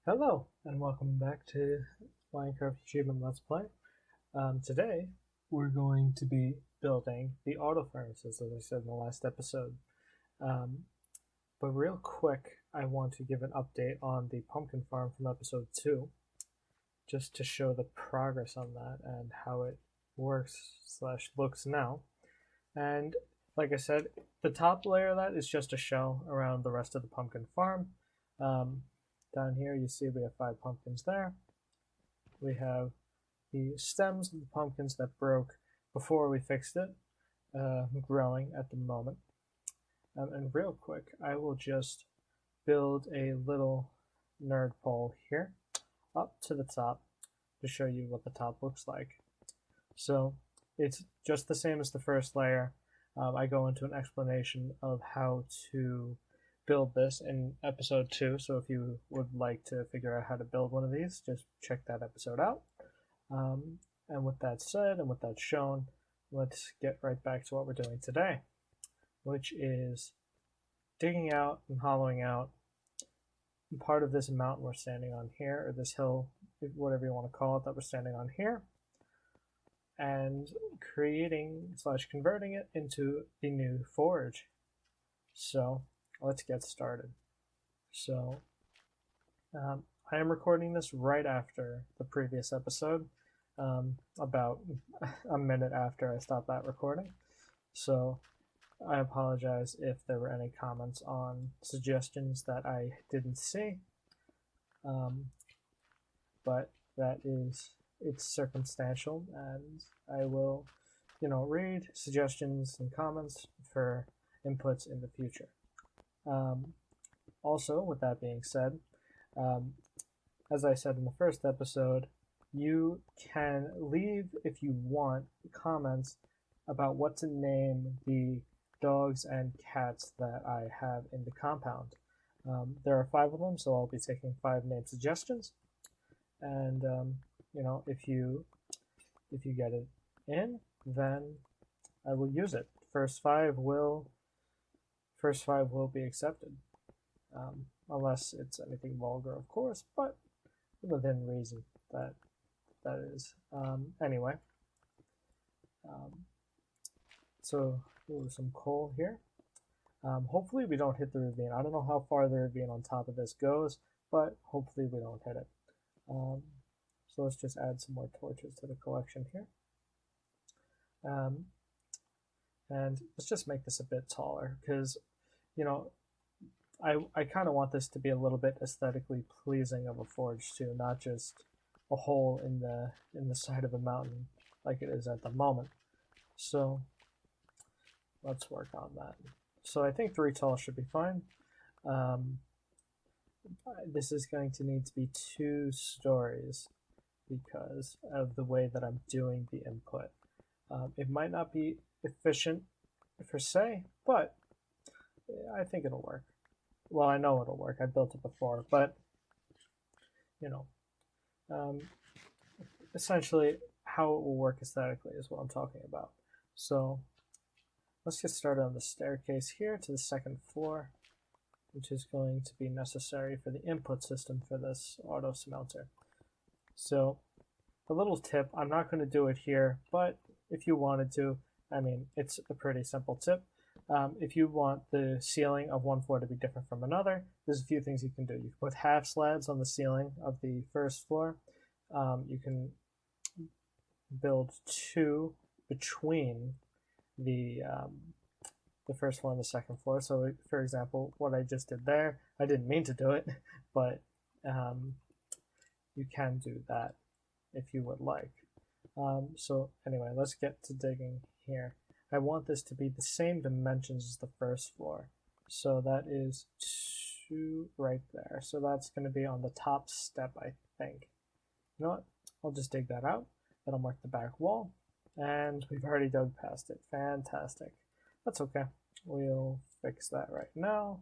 Hello, and welcome back to Minecraft Achievement Let's Play. Today, we're going to be building the auto furnaces, as I said in the last episode. Um, but real quick, I want to give an update on the pumpkin farm from episode 2, just to show the progress on that and how it works/looks now. And like I said, the top layer of that is just a shell around the rest of the pumpkin farm. Down here you see we have 5 pumpkins there. We have the stems of the pumpkins that broke before we fixed it, growing at the moment. And real quick, I will just build a little nerd pole here up to the top to show you what the top looks like. So it's just the same as the first layer. I go into an explanation of how to build this in episode 2, so if you would like to figure out how to build one of these, just check that episode out. And with that said, and with that shown, let's get right back to what we're doing today, which is digging out and hollowing out part of this mountain we're standing on here, or this hill, whatever you want to call it, that we're standing on here, and creating/converting it into the new forge. So let's get started. So I am recording this right after the previous episode, about a minute after I stopped that recording. So I apologize if there were any comments on suggestions that I didn't see. But it's circumstantial, and I will, read suggestions and comments for inputs in the future. Also, with that being said, as I said in the first episode, you can leave, if you want, comments about what to name the dogs and cats that I have in the compound. There are 5 of them, so I'll be taking 5 name suggestions. And if you get it in, then I will use it. First five will be accepted, unless it's anything vulgar, of course, but within reason. That is. Anyway, so some coal here. Hopefully we don't hit the ravine. I don't know how far the ravine on top of this goes, but hopefully we don't hit it. So let's just add some more torches to the collection here. And let's just make this a bit taller, because, I kind of want this to be a little bit aesthetically pleasing of a forge too, not just a hole in the side of a mountain like it is at the moment. So let's work on that. So I think 3 tall should be fine. This is going to need to be 2 stories because of the way that I'm doing the input. It might not be efficient per se, but I think it'll work. Well, I know it'll work. I built it before, but essentially how it will work aesthetically is what I'm talking about. So let's get started on the staircase here to the 2nd floor, which is going to be necessary for the input system for this auto smelter. So a little tip, I'm not going to do it here, but if you wanted to, it's a pretty simple tip. If you want the ceiling of one floor to be different from another, there's a few things you can do. You can put half slabs on the ceiling of the 1st floor. You can build 2 between the 1st floor and the 2nd floor. So, for example, what I just did there, I didn't mean to do it, but you can do that if you would like. So anyway, let's get to digging here. I want this to be the same dimensions as the 1st floor. So that is 2 right there. So that's going to be on the top step, I think. You know what? I'll just dig that out. That'll mark the back wall. And we've already dug past it. Fantastic. That's okay. We'll fix that right now.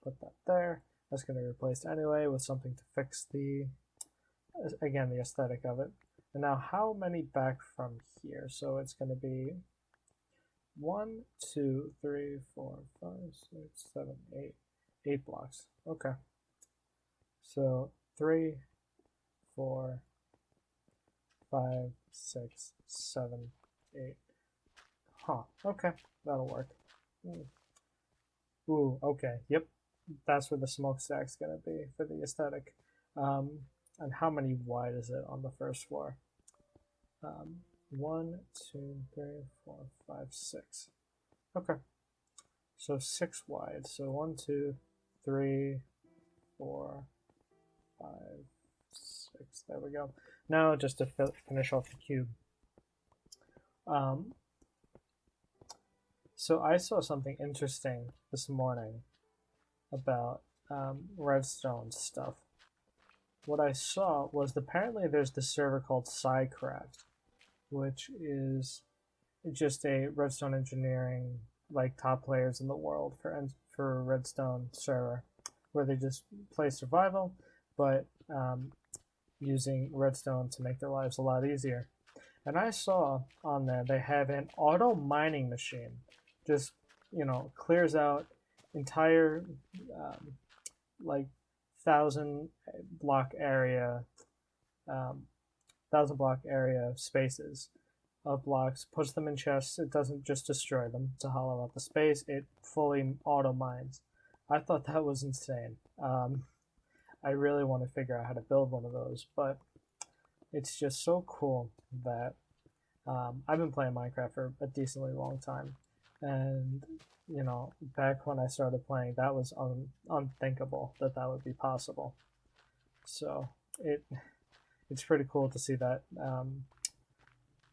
Put that there. That's going to be replaced anyway with something to fix the aesthetic of it. And now how many back from here? So it's going to be 1, 2, 3, 4, 5, 6, 7, 8. 8 blocks. Okay. So 3, 4, 5, 6, 7, 8. Huh, okay, that'll work. Ooh, okay, yep. That's where the smokestack's gonna be for the aesthetic. And how many wide is it on the first floor? 1, 2, 3, 4, 5, 6. Okay. So 6 wide. So 1, 2, 3, 4, 5, 6. There we go. Now just to finish off the cube. So I saw something interesting this morning about redstone stuff. What I saw was apparently there's this server called SciCraft, which is just a redstone engineering, like top players in the world for a redstone server, where they just play survival, but using redstone to make their lives a lot easier. And I saw on there they have an auto mining machine, just clears out entire like 1,000 block area, 1,000 block area spaces of blocks, puts them in chests. It doesn't just destroy them to hollow out the space, it fully auto mines. I thought that was insane. I really want to figure out how to build one of those, but it's just so cool that I've been playing Minecraft for a decently long time, and back when I started playing, that was unthinkable that would be possible. So it's pretty cool to see that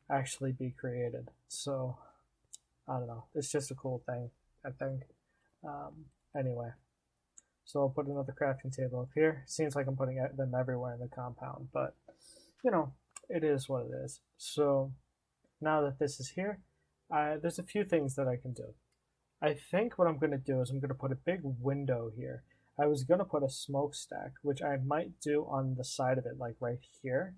actually be created. So I don't know, it's just a cool thing, I think. Anyway, so I'll put another crafting table up here. Seems like I'm putting them everywhere in the compound, but it is what it is. So now that this is here, there's a few things that I can do. I think what I'm going to do is I'm going to put a big window here. I was going to put a smokestack, which I might do on the side of it, like right here,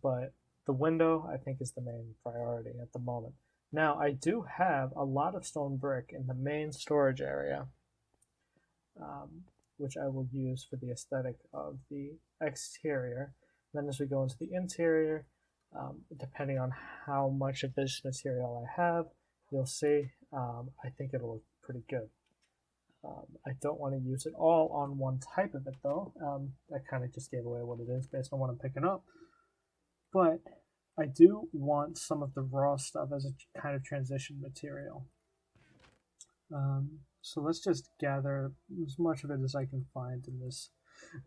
but the window I think is the main priority at the moment. Now, I do have a lot of stone brick in the main storage area, which I will use for the aesthetic of the exterior. Then as we go into the interior, depending on how much of this material I have, you'll see, I think it'll look pretty good. I don't want to use it all on one type of it, though. I kind of just gave away what it is based on what I'm picking up. But I do want some of the raw stuff as a kind of transition material. So let's just gather as much of it as I can find in this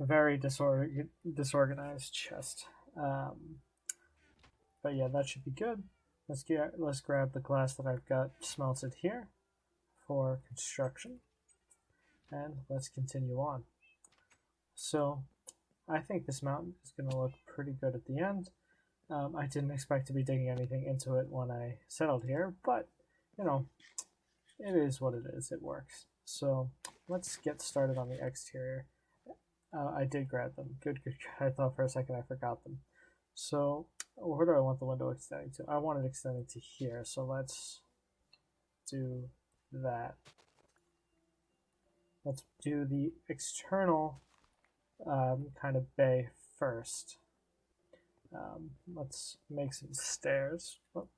very disorganized chest. But yeah, that should be good. Let's grab the glass that I've got smelted here for construction, and let's continue on. So I think this mountain is going to look pretty good at the end. I didn't expect to be digging anything into it when I settled here, but it is what it is. It works. So let's get started on the exterior. I did grab them. Good. I thought for a second I forgot them. So where do I want the window extending to? I want it extending to here, so let's do that. Let's do the external kind of bay first. Let's make some stairs. Oh,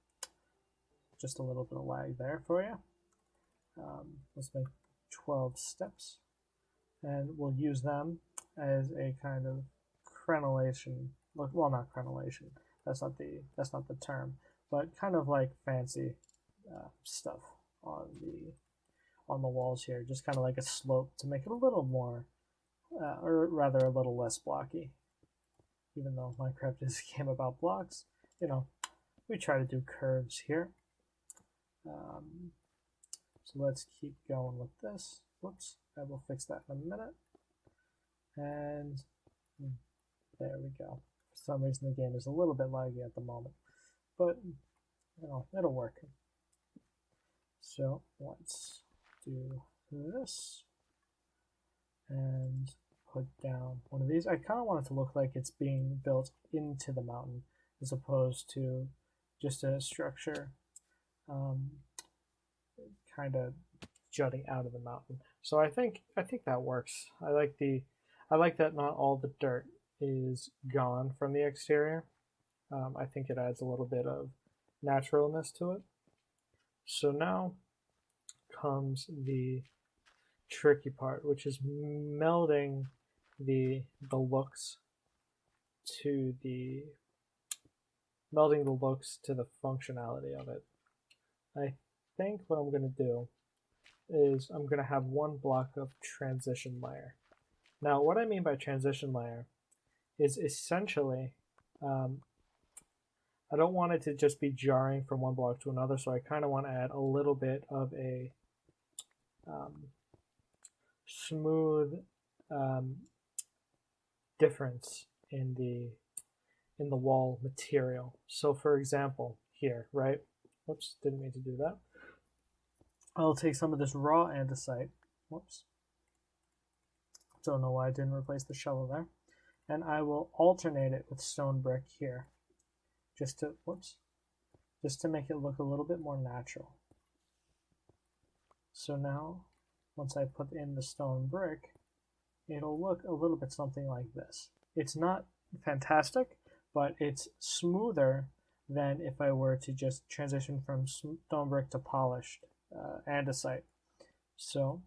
just a little bit of lag there for you. Let's make 12 steps, and we'll use them as a kind of crenellation. Well, not crenellation. That's not the term, but kind of like fancy stuff on the walls here. Just kind of like a slope to make it a little more, or rather a little less blocky. Even though Minecraft is a game about blocks, we try to do curves here. So let's keep going with this. Whoops, I will fix that in a minute. And there we go. For some reason the game is a little bit laggy at the moment, but it'll work. So let's do this and put down one of these. I kind of want it to look like it's being built into the mountain as opposed to just a structure kind of jutting out of the mountain. So I think that works. I like that not all the dirt is gone from the exterior. I think it adds a little bit of naturalness to it. So now comes the tricky part, which is melding the looks to the functionality of it. I think what I'm going to do is I'm going to have one block of transition layer. Now, what I mean by transition layer is essentially, I don't want it to just be jarring from one block to another, so I kind of want to add a little bit of a smooth difference in the wall material. So for example, here, right? Whoops, didn't mean to do that. I'll take some of this raw andesite. Whoops. Don't know why I didn't replace the shovel there. And I will alternate it with stone brick here. Just to make it look a little bit more natural. So now, once I put in the stone brick, it'll look a little bit something like this. It's not fantastic, but it's smoother than if I were to just transition from stone brick to polished andesite. So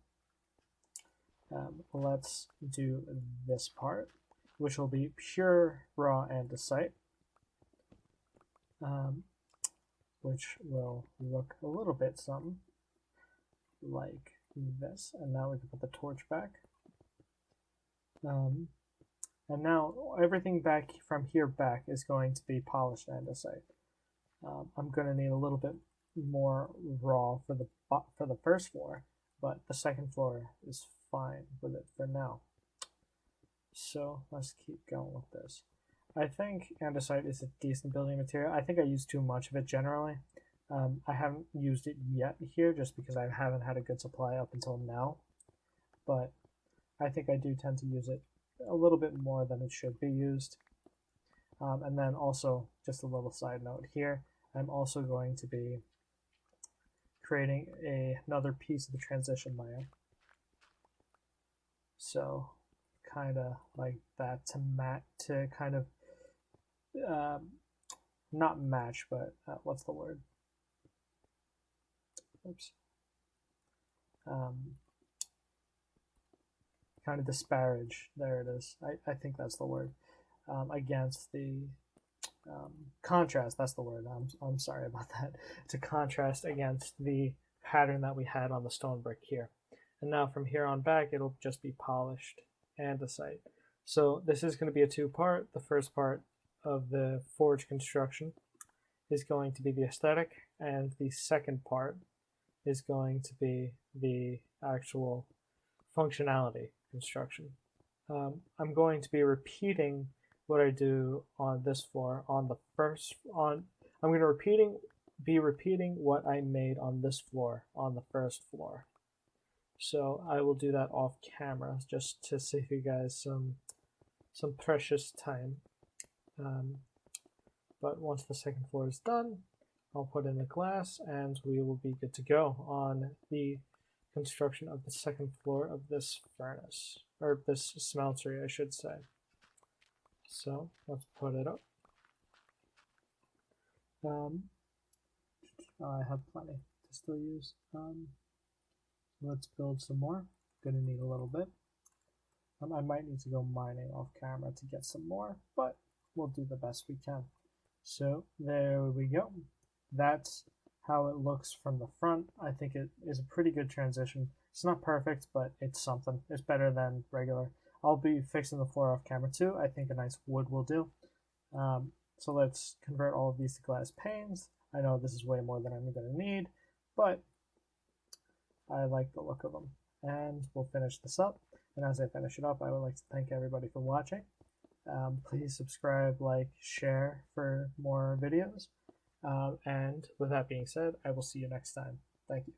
let's do this part, which will be pure raw andesite, which will look a little bit something like this. And now we can put the torch back. And now everything back from here back is going to be polished andesite. I'm going to need a little bit more raw for the first floor, but the second floor is fine with it for now. So let's keep going with this. I think andesite is a decent building material. I think I use too much of it generally. I haven't used it yet here just because I haven't had a good supply up until now, but I think I do tend to use it a little bit more than it should be used. And then also, just a little side note here, I'm also going to be creating another piece of the transition layer. So kind of like that to kind of not match, but what's the word? Oops. Kind of disparage, there it is, I think that's the word, against the contrast, that's the word, I'm sorry about that, to contrast against the pattern that we had on the stone brick here. And now from here on back, it'll just be polished andesite. So this is going to be a two-part. The first part of the forge construction is going to be the aesthetic, and the second part is going to be the actual functionality construction. I'm going to be repeating what I do on this floor on the first I'm going to be repeating what I made on this floor on the first floor. So I will do that off camera just to save you guys some precious time. But once the second floor is done, I'll put in the glass and we will be good to go on the construction of the second floor of this furnace, or this smeltery, I should say. So let's put it up. I have plenty to still use. Let's build some more. Gonna need a little bit. I might need to go mining off camera to get some more, but we'll do the best we can. So there we go. That's how it looks from the front. I think it is a pretty good transition. It's not perfect, but it's something. It's better than regular. I'll be fixing the floor off camera too. I think a nice wood will do. So let's convert all of these to glass panes. I know this is way more than I'm going to need, but I like the look of them. And we'll finish this up. And as I finish it up, I would like to thank everybody for watching. Please subscribe, like, share for more videos. And with that being said, I will see you next time. Thank you.